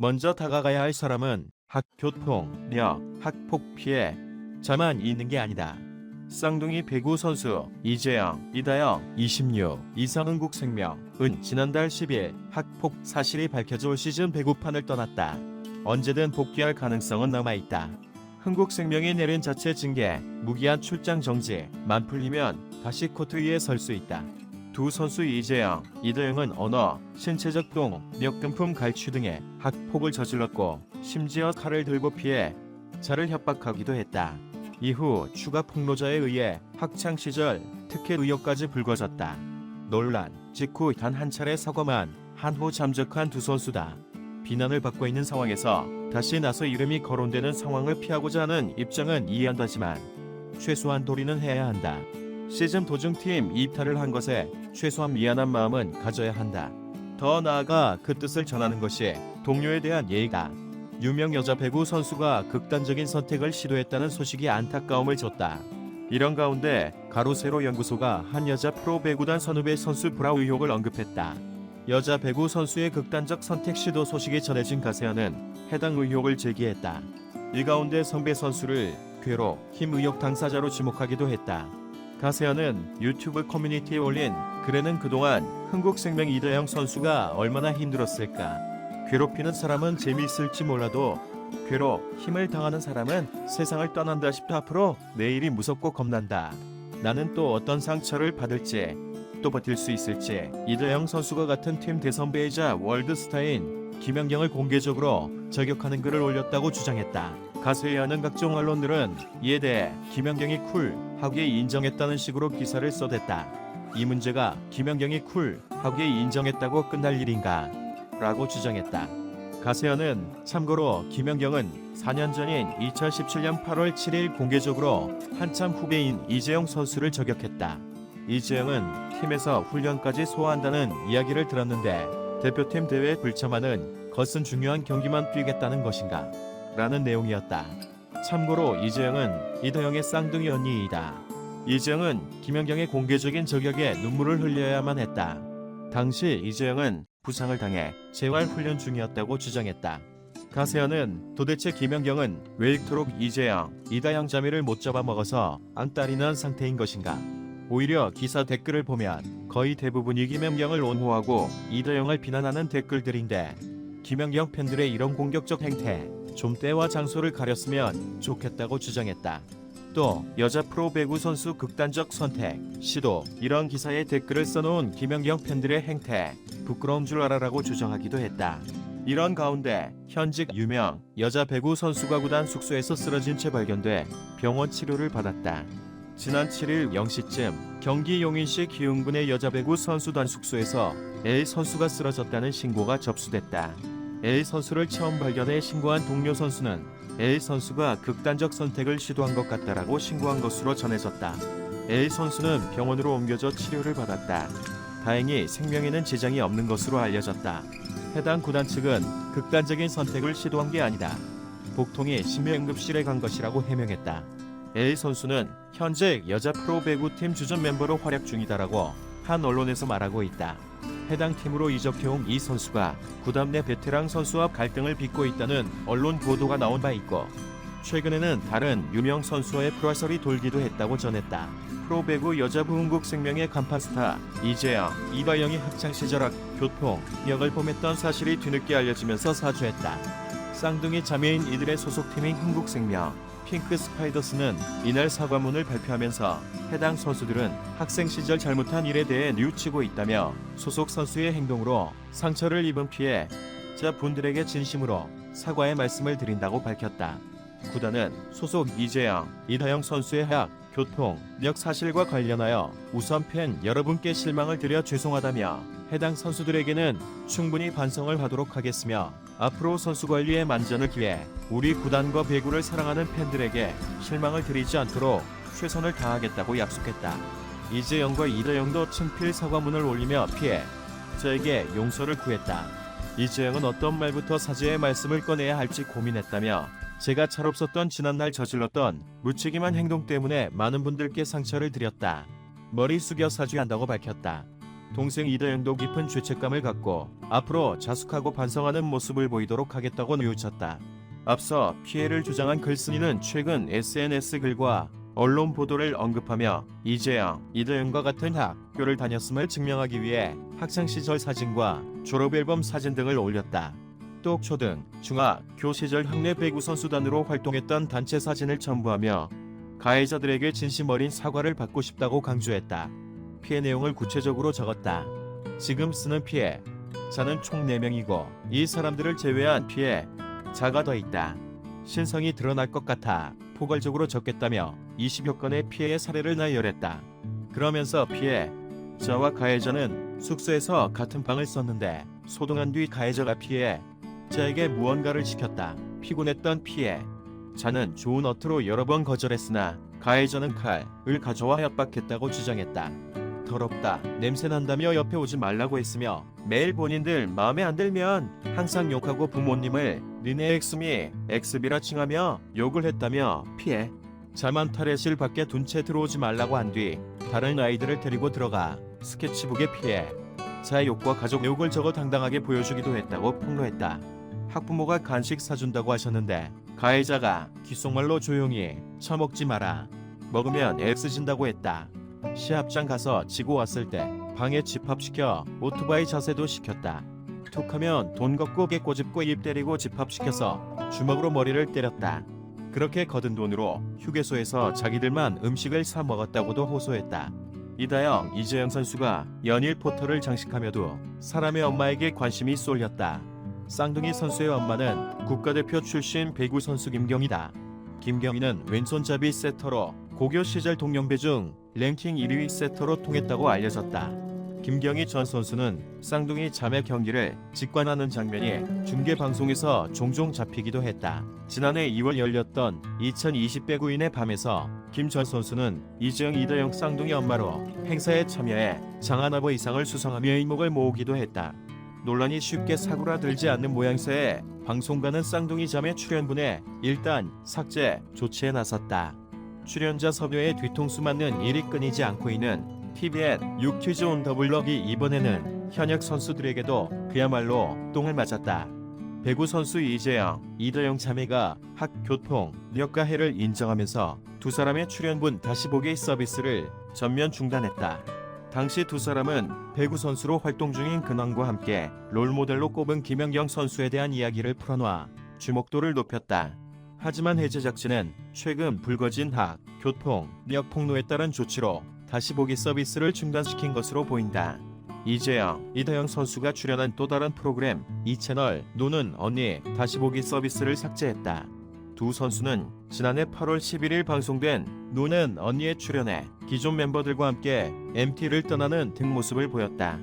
먼저 다가가야 할 사람은 학교통, 역, 학폭 피해 자만 있는 게 아니다. 쌍둥이 배구 선수 이재영, 이다영 26, 이상흥국생명은 지난달 10일 학폭 사실이 밝혀져 올 시즌 배구판을 떠났다. 언제든 복귀할 가능성은 남아있다. 흥국생명이 내린 자체 징계, 무기한 출장 정지만 풀리면 다시 코트 위에 설 수 있다. 두 선수 이재영, 이다영은 언어, 신체적 동, 역금품 갈취 등의 학폭을 저질렀고 심지어 칼을 들고 피해 자를 협박하기도 했다. 이후 추가 폭로자에 의해 학창시절 특혜 의혹까지 불거졌다. 논란 직후 단 한 차례 사과만 한 후 잠적한 두 선수다. 비난을 받고 있는 상황에서 다시 나서 이름이 거론되는 상황을 피하고자 하는 입장은 이해한다지만 최소한 도리는 해야 한다. 시즌 도중팀 이탈을 한 것에 최소한 미안한 마음은 가져야 한다. 더 나아가 그 뜻을 전하는 것이 동료에 대한 예의다. 유명 여자 배구 선수가 극단적인 선택을 시도했다는 소식이 안타까움을 줬다. 이런 가운데 가로세로 연구소가 한 여자 프로 배구단 선후배 선수 불화 의혹을 언급했다. 여자 배구 선수의 극단적 선택 시도 소식이 전해진 가세현은 해당 의혹을 제기했다. 이 가운데 선배 선수를 괴로, 힘 의혹 당사자로 지목하기도 했다. 가세현은 유튜브 커뮤니티에 올린 글에는 그동안 흥국생명 이다영 선수가 얼마나 힘들었을까. 괴롭히는 사람은 재미있을지 몰라도 괴로, 힘을 당하는 사람은 세상을 떠난다 싶다. 앞으로 내일이 무섭고 겁난다. 나는 또 어떤 상처를 받을지, 또 버틸 수 있을지. 이다영 선수가 같은 팀 대선배이자 월드스타인 김연경을 공개적으로 저격하는 글을 올렸다고 주장했다. 가세현은 각종 언론들은 이에 대해 김연경이 쿨하게 인정했다는 식으로 기사를 써댔다. 이 문제가 김연경이 쿨하게 인정했다고 끝날 일인가? 라고 주장했다. 가세현은 참고로 김연경은 4년 전인 2017년 8월 7일 공개적으로 한참 후배인 이재영 선수를 저격했다. 이재영은 팀에서 훈련까지 소화한다는 이야기를 들었는데 대표팀 대회에 불참하는 것은 중요한 경기만 뛰겠다는 것인가? 라는 내용이었다. 참고로 이재영은 이다영의 쌍둥이 언니이다. 이재영은 김연경의 공개적인 저격에 눈물을 흘려야만 했다. 당시 이재영은 부상을 당해 재활훈련 중이었다고 주장했다. 가세현은 도대체 김연경은 왜 이토록 이재영, 이다영 자매를 못 잡아먹어서 안달이 난 상태인 것인가? 오히려 기사 댓글을 보면 거의 대부분이 김연경을 옹호하고 이다영을 비난하는 댓글들인데 김연경 팬들의 이런 공격적 행태 좀 때와 장소를 가렸으면 좋겠다고 주장했다. 또 여자 프로 배구 선수 극단적 선택, 시도 이런 기사에 댓글을 써놓은 김연경 팬들의 행태 부끄러운 줄 알아라고 주장하기도 했다. 이런 가운데 현직 유명 여자 배구 선수가 구단 숙소에서 쓰러진 채 발견돼 병원 치료를 받았다. 지난 7일 0시쯤 경기 용인시 기흥군의 여자 배구 선수단 숙소에서 A 선수가 쓰러졌다는 신고가 접수됐다. A 선수를 처음 발견해 신고한 동료 선수는 A 선수가 극단적 선택을 시도한 것 같다라고 신고한 것으로 전해졌다. A 선수는 병원으로 옮겨져 치료를 받았다. 다행히 생명에는 지장이 없는 것으로 알려졌다. 해당 구단 측은 극단적인 선택을 시도한 게 아니다. 복통이 심해 응급실에 간 것이라고 해명했다. A 선수는 현재 여자 프로배구팀 주전 멤버로 활약 중이다라고 한 언론에서 말하고 있다. 해당 팀으로 이적해온 이 선수가 구단 내 베테랑 선수와 갈등을 빚고 있다는 언론 보도가 나온 바 있고 최근에는 다른 유명 선수와의 프라설이 돌기도 했다고 전했다. 프로배구 여자부 흥국생명의 간판 스타 이재영, 이다영이 학창시절 학교통, 역을 범했던 사실이 뒤늦게 알려지면서 사주했다. 쌍둥이 자매인 이들의 소속팀인 흥국생명, 핑크 스파이더스는 이날 사과문을 발표하면서 해당 선수들은 학생 시절 잘못한 일에 대해 뉘우치고 있다며 소속 선수의 행동으로 상처를 입은 피해자분들에게 진심으로 사과의 말씀을 드린다고 밝혔다. 구단은 소속 이재영, 이다영 선수의 학, 교통, 역 사실과 관련하여 우선 팬 여러분께 실망을 드려 죄송하다며 해당 선수들에게는 충분히 반성을 하도록 하겠으며 앞으로 선수 관리에 만전을 기해 우리 구단과 배구를 사랑하는 팬들에게 실망을 드리지 않도록 최선을 다하겠다고 약속했다. 이재영과 이다영도 친필 사과문을 올리며 피해자에게 용서를 구했다. 이재영은 어떤 말부터 사죄의 말씀을 꺼내야 할지 고민했다며 제가 철없었던 지난날 저질렀던 무책임한 행동 때문에 많은 분들께 상처를 드렸다. 머리 숙여 사죄한다고 밝혔다. 동생 이다영도 깊은 죄책감을 갖고 앞으로 자숙하고 반성하는 모습을 보이도록 하겠다고 뉘우쳤다. 앞서 피해를 주장한 글쓴이는 최근 SNS 글과 언론 보도를 언급하며 이재영, 이다영과 같은 학교를 다녔음을 증명하기 위해 학창시절 사진과 졸업앨범 사진 등을 올렸다. 또 초등, 중학교 시절 학내 배구 선수단으로 활동했던 단체 사진을 첨부하며 가해자들에게 진심 어린 사과를 받고 싶다고 강조했다. 피해 내용을 구체적으로 적었다. 지금 쓰는 피해자는 총 4명이고 이 사람들을 제외한 피해자가 더 있다. 신성이 드러날 것 같아 포괄적으로 적겠다며 20여 건의 피해의 사례를 나열했다. 그러면서 피해자와 가해자는 숙소에서 같은 방을 썼는데 소동한 뒤 가해자가 피해자에게 무언가를 시켰다. 피곤했던 피해자는 좋은 어투로 여러 번 거절했으나 가해자는 칼을 가져와 협박했다고 주장했다. 더럽다, 냄새난다며 옆에 오지 말라고 했으며 매일 본인들 마음에 안 들면 항상 욕하고 부모님을 니네 엑스미, 엑스비라 칭하며 욕을 했다며 피해자만 탈의실 밖에 둔 채 들어오지 말라고 한 뒤 다른 아이들을 데리고 들어가 스케치북에 피해자의 욕과 가족 욕을 적어 당당하게 보여주기도 했다고 폭로했다. 학부모가 간식 사준다고 하셨는데 가해자가 귓속말로 조용히 처먹지 마라, 먹으면 X진다고 했다. 시합장 가서 지고 왔을 때 방에 집합시켜 오토바이 자세도 시켰다. 툭하면 돈 걷고 개 꼬집고 입 때리고 집합시켜서 주먹으로 머리를 때렸다. 그렇게 거둔 돈으로 휴게소에서 자기들만 음식을 사 먹었다고도 호소했다. 이다영, 이재영 선수가 연일 포터를 장식하며도 사람의 엄마에게 관심이 쏠렸다. 쌍둥이 선수의 엄마는 국가대표 출신 배구 선수 김경희다. 김경희는 왼손잡이 세터로 고교 시절 동년배 중 랭킹 1위 세터로 통했다고 알려졌다. 김경희 전 선수는 쌍둥이 자매 경기를 직관하는 장면이 중계방송에서 종종 잡히기도 했다. 지난해 2월 열렸던 2020 배구인의 밤에서 김 전 선수는 이재영, 이다영 쌍둥이 엄마로 행사에 참여해 장안아버 이상을 수상하며 이목을 모으기도 했다. 논란이 쉽게 사고라들지 않는 모양새에 방송가는 쌍둥이 자매 출연분의 일단 삭제 조치에 나섰다. 출연자 섭외에 뒤통수 맞는 일이 끊이지 않고 있는 TVN 유퀴즈 온 더 블럭이 이번에는 현역 선수들에게도 그야말로 똥을 맞았다. 배구 선수 이재영, 이다영 자매가 학교통력 가해를 인정하면서 두 사람의 출연분 다시 보기 서비스를 전면 중단했다. 당시 두 사람은 배구 선수로 활동 중인 근황과 함께 롤모델로 꼽은 김연경 선수에 대한 이야기를 풀어놔 주목도를 높였다. 하지만 해제 작진은 최근 불거진 교통력 폭로에 따른 조치로 다시 보기 서비스를 중단시킨 것으로 보인다. 이재영, 이다영 선수가 출연한 또 다른 프로그램 이채널 노는 언니 다시 보기 서비스를 삭제했다. 두 선수는 지난해 8월 11일 방송된 노는 언니에 출연해 기존 멤버들과 함께 MT를 떠나는 등 모습을 보였다.